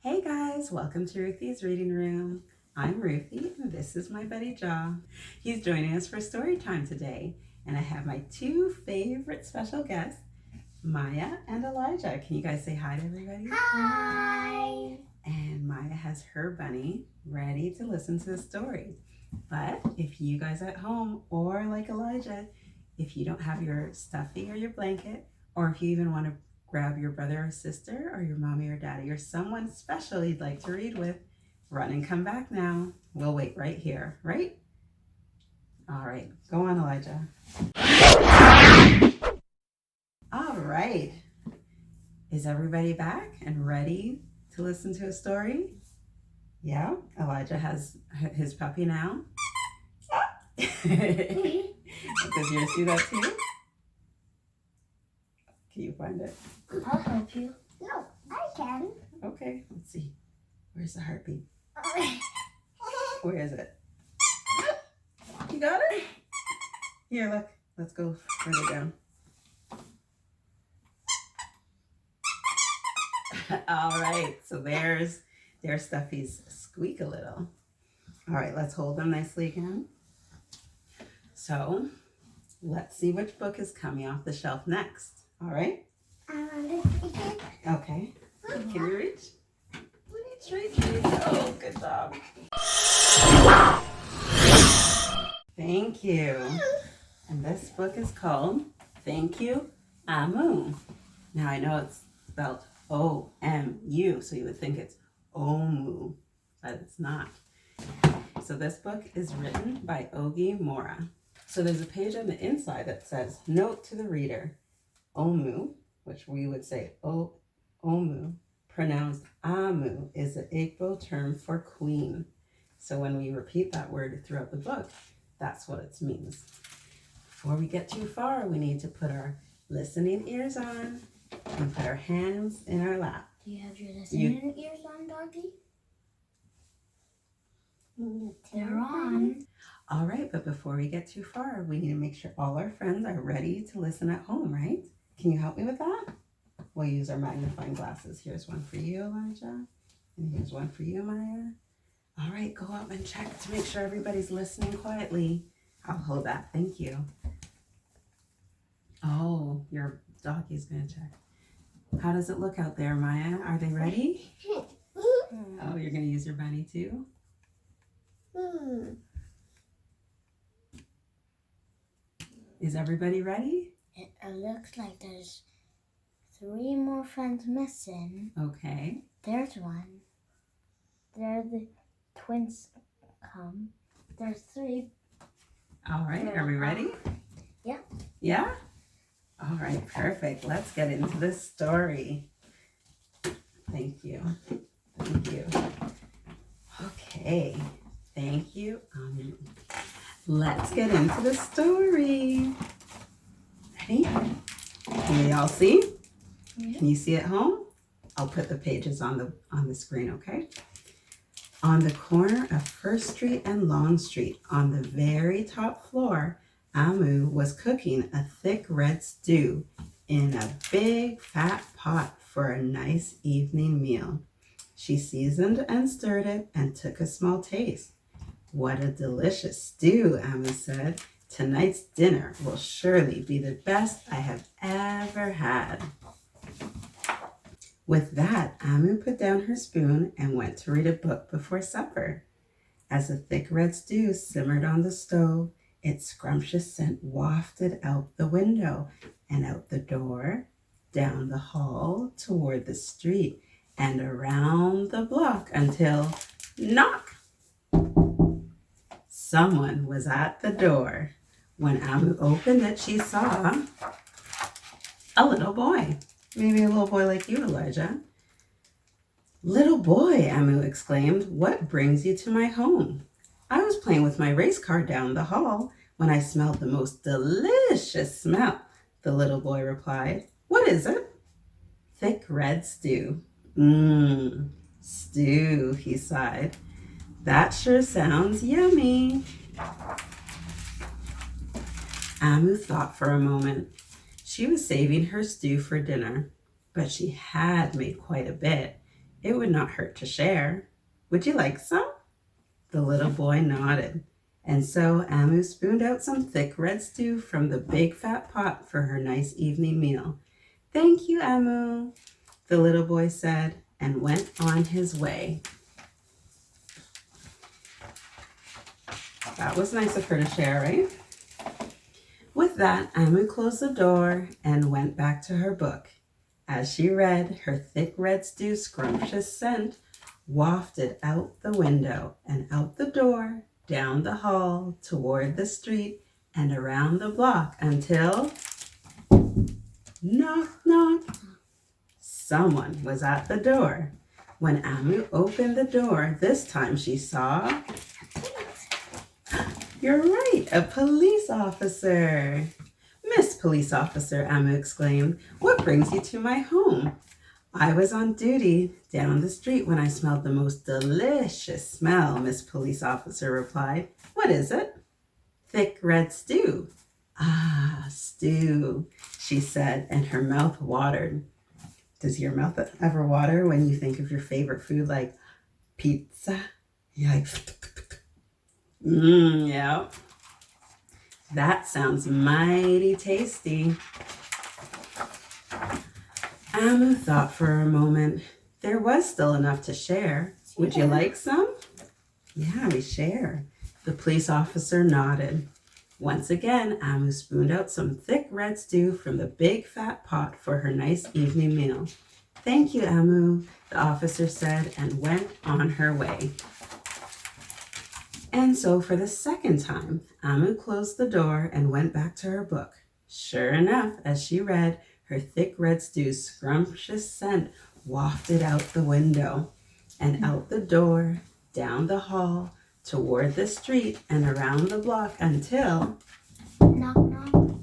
Hey guys, welcome to Ruthy's Reading Room. I'm Ruthy and this is my buddy Jaw. He's joining us for story time today, and I have my two favorite special guests, Maya and Elijah. Can you guys say hi to everybody? Hi! And Maya has her bunny ready to listen to the story. But if you guys at home, or like Elijah, if you don't have your stuffy or your blanket, or if you even want to grab your brother or sister or your mommy or daddy or someone special you'd like to read with, run and come back now. We'll wait right here, right? All right, go on, Elijah. All right. Is everybody back and ready to listen to a story? Yeah, Elijah has his puppy now. Does yours do that too? Can you find it? I'll help you. No, I can. Okay, let's see. Where's the heartbeat? Where is it? You got it? Here, look. Let's go further down. All right, so there's Stuffy's squeak a little. All right, let's hold them nicely again. So let's see which book is coming off the shelf next. All right? Okay. Can you reach? Reach. Oh, good job. Thank you. And this book is called Thank You, Amu. Now I know it's spelled O-M-U, so you would think it's Omu, but it's not. So this book is written by Oge Mora. So there's a page on the inside that says, Note to the reader, Omu, which we would say Omu, pronounced Amu, is the Igbo term for queen. So when we repeat that word throughout the book, that's what it means. Before we get too far, we need to put our listening ears on and put our hands in our lap. Do you have your listening ears on, doggy? They're on. All right, but before we get too far, we need to make sure all our friends are ready to listen at home, right? Can you help me with that? We'll use our magnifying glasses. Here's one for you, Elijah. And here's one for you, Maya. All right, go up and check to make sure everybody's listening quietly. I'll hold that. Thank you. Oh, your doggy's going to check. How does it look out there, Maya? Are they ready? Oh, you're going to use your bunny too? Is everybody ready? It looks like there's 3 more friends missing. Okay. There's one. There the twins come. There's 3. All right, are we ready? Yeah. Yeah? All right, perfect. Let's get into this story. Thank you. Okay, thank you. Let's get into the story. Ready? Can you all see? Yeah. Can you see at home? I'll put the pages on the screen, okay? On the corner of First Street and Long Street, on the very top floor, Amu was cooking a thick red stew in a big fat pot for a nice evening meal. She seasoned and stirred it and took a small taste. What a delicious stew, Amu said. Tonight's dinner will surely be the best I have ever had. With that, Amu put down her spoon and went to read a book before supper. As the thick red stew simmered on the stove, its scrumptious scent wafted out the window and out the door, down the hall, toward the street, and around the block until, knock! Someone was at the door. When Amu opened it, she saw a little boy. Maybe a little boy like you, Elijah. Little boy, Amu exclaimed, what brings you to my home? I was playing with my race car down the hall when I smelled the most delicious smell, the little boy replied. What is it? Thick red stew. Stew, he sighed. That sure sounds yummy. Amu thought for a moment. She was saving her stew for dinner, but she had made quite a bit. It would not hurt to share. Would you like some? The little boy nodded. And so Amu spooned out some thick red stew from the big fat pot for her nice evening meal. Thank you, Amu, the little boy said, and went on his way. That was nice of her to share, right? With that, Amu closed the door and went back to her book. As she read, her thick red stew scrumptious scent wafted out the window and out the door, down the hall, toward the street, and around the block until... knock, knock. Someone was at the door. When Amu opened the door, this time she saw... You're right, a police officer. Miss Police Officer, Amu exclaimed, what brings you to my home? I was on duty down the street when I smelled the most delicious smell, Miss Police Officer replied. What is it? Thick red stew. Ah, stew, she said, and her mouth watered. Does your mouth ever water when you think of your favorite food like pizza? You're like... yeah. That sounds mighty tasty. Amu thought for a moment. There was still enough to share. Would you like some? Yeah, we share. The police officer nodded. Once again, Amu spooned out some thick red stew from the big fat pot for her nice evening meal. Thank you, Amu, the officer said, and went on her way. And so for the second time, Amu closed the door and went back to her book. Sure enough, as she read, her thick red stew's scrumptious scent wafted out the window and out the door, down the hall, toward the street, and around the block until... knock, knock.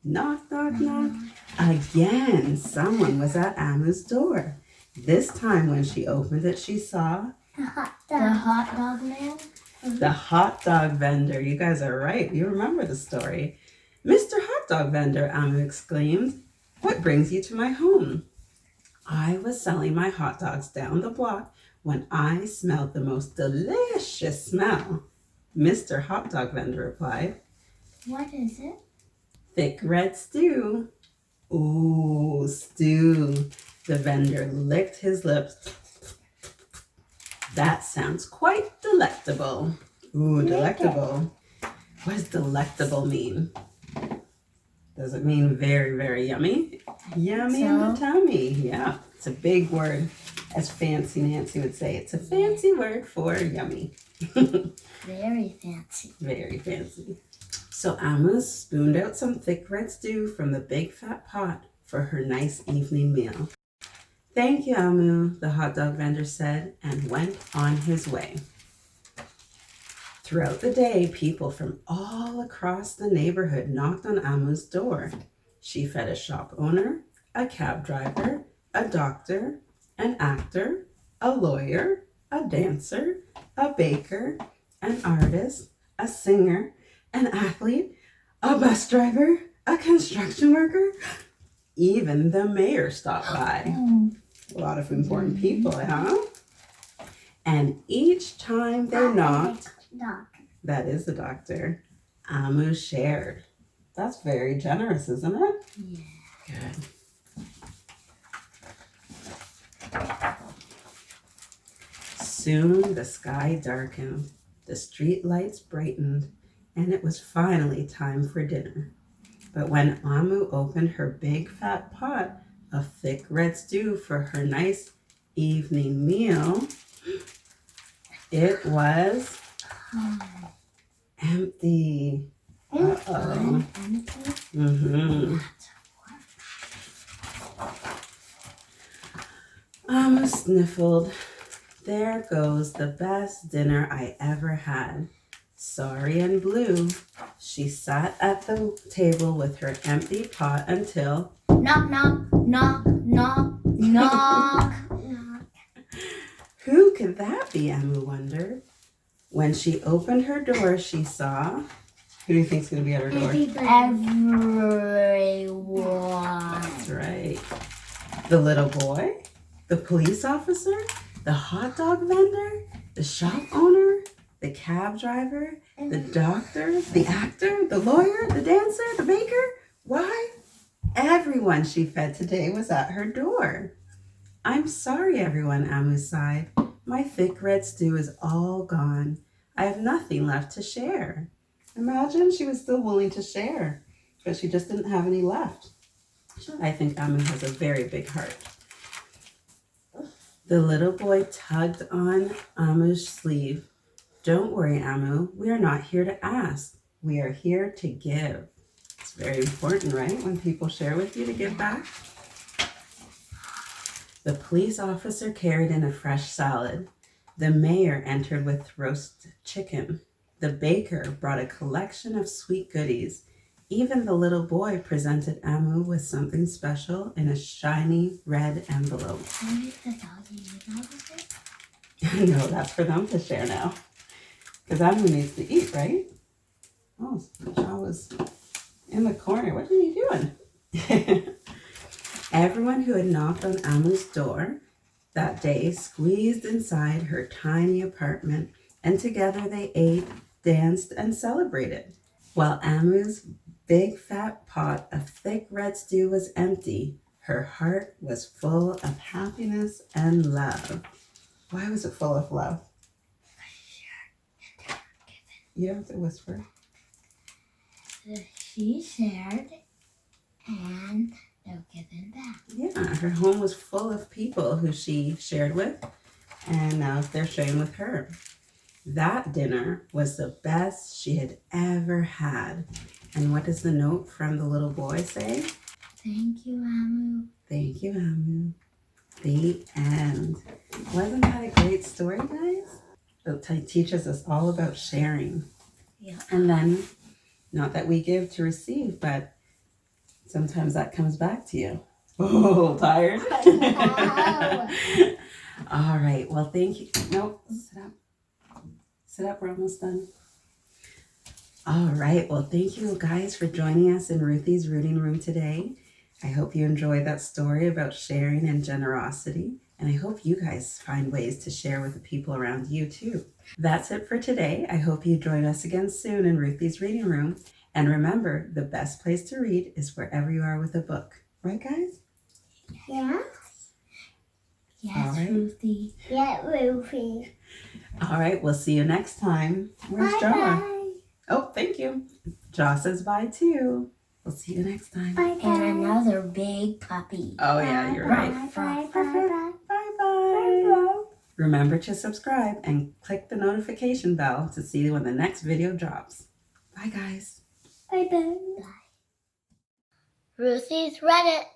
Knock, knock, knock. Again, someone was at Amu's door. This time when she opened it, she saw... The hot dog man. The hot dog vendor. You guys are right. You remember the story. Mr. Hot Dog Vendor, Amu exclaimed. What brings you to my home? I was selling my hot dogs down the block when I smelled the most delicious smell. Mr. Hot Dog Vendor replied. What is it? Thick red stew. Ooh, stew. The vendor licked his lips. That sounds quite delectable. Ooh, delectable. What does delectable mean? Does it mean very, very yummy? Yummy in the tummy. Yeah, it's a big word, as Fancy Nancy would say. It's a fancy word for yummy. Very fancy. Very fancy. So Amu spooned out some thick red stew from the big fat pot for her nice evening meal. Thank you, Amu, the hot dog vendor said, and went on his way. Throughout the day, people from all across the neighborhood knocked on Amu's door. She fed a shop owner, a cab driver, a doctor, an actor, a lawyer, a dancer, a baker, an artist, a singer, an athlete, a bus driver, a construction worker. Even the mayor stopped by. A lot of important people, huh? And each time they knocked, that is the doctor, Amu shared. That's very generous, isn't it? Yeah. Good. Soon the sky darkened, the street lights brightened, and it was finally time for dinner. But when Amu opened her big fat pot of thick red stew for her nice evening meal, it was empty. Uh-oh. Amu sniffled. There goes the best dinner I ever had. Sorry and blue, she sat at the table with her empty pot until... Knock, knock, knock, knock, knock. Who could that be, Amu wondered. When she opened her door, she saw... Who do you think's going to be at her door? Everyone. That's right. The little boy, the police officer, the hot dog vendor, the shop owner, the cab driver, the doctor, the actor, the lawyer, the dancer, the baker. Why? Everyone she fed today was at her door. I'm sorry, everyone, Amu sighed. My thick red stew is all gone. I have nothing left to share. Imagine she was still willing to share, but she just didn't have any left. I think Amu has a very big heart. The little boy tugged on Amu's sleeve. Don't worry, Amu. We are not here to ask. We are here to give. It's very important, right? When people share with you to give back. The police officer carried in a fresh salad. The mayor entered with roast chicken. The baker brought a collection of sweet goodies. Even the little boy presented Amu with something special in a shiny red envelope. No, that's for them to share now. Because Amu needs to eat, right? Oh, Shaw was in the corner. What are you doing? Everyone who had knocked on Amu's door that day squeezed inside her tiny apartment, and together they ate, danced, and celebrated. While Amu's big fat pot of thick red stew was empty, her heart was full of happiness and love. Why was it full of love? You have to whisper. She shared and they're given back. Yeah, her home was full of people who she shared with, and now they're sharing with her. That dinner was the best she had ever had. And what does the note from the little boy say? Thank you, Amu. Thank you, Amu. The end. Wasn't that a great story, guys? It teaches us all about sharing. Yeah. And then, not that we give to receive, but sometimes that comes back to you. Oh, tired? All right. Well, thank you. Nope. Sit up. Sit up. We're almost done. All right. Well, thank you guys for joining us in Ruthy's Reading Room today. I hope you enjoyed that story about sharing and generosity. And I hope you guys find ways to share with the people around you too. That's it for today. I hope you join us again soon in Ruthy's Reading Room. And remember, the best place to read is wherever you are with a book. Right, guys? Yeah. Yes, All right. Ruthy. Yeah, Ruthy. All right. We'll see you next time. Where's Bye Jaw? bye. Oh, thank you. Jaw says bye too. We'll see you next time. Bye bye. And another big puppy. Oh, yeah, you're right. Bye bye bye. Bye-bye. Remember to subscribe and click the notification bell to see when the next video drops. Bye, guys. Bye bye. Ruthy's read it.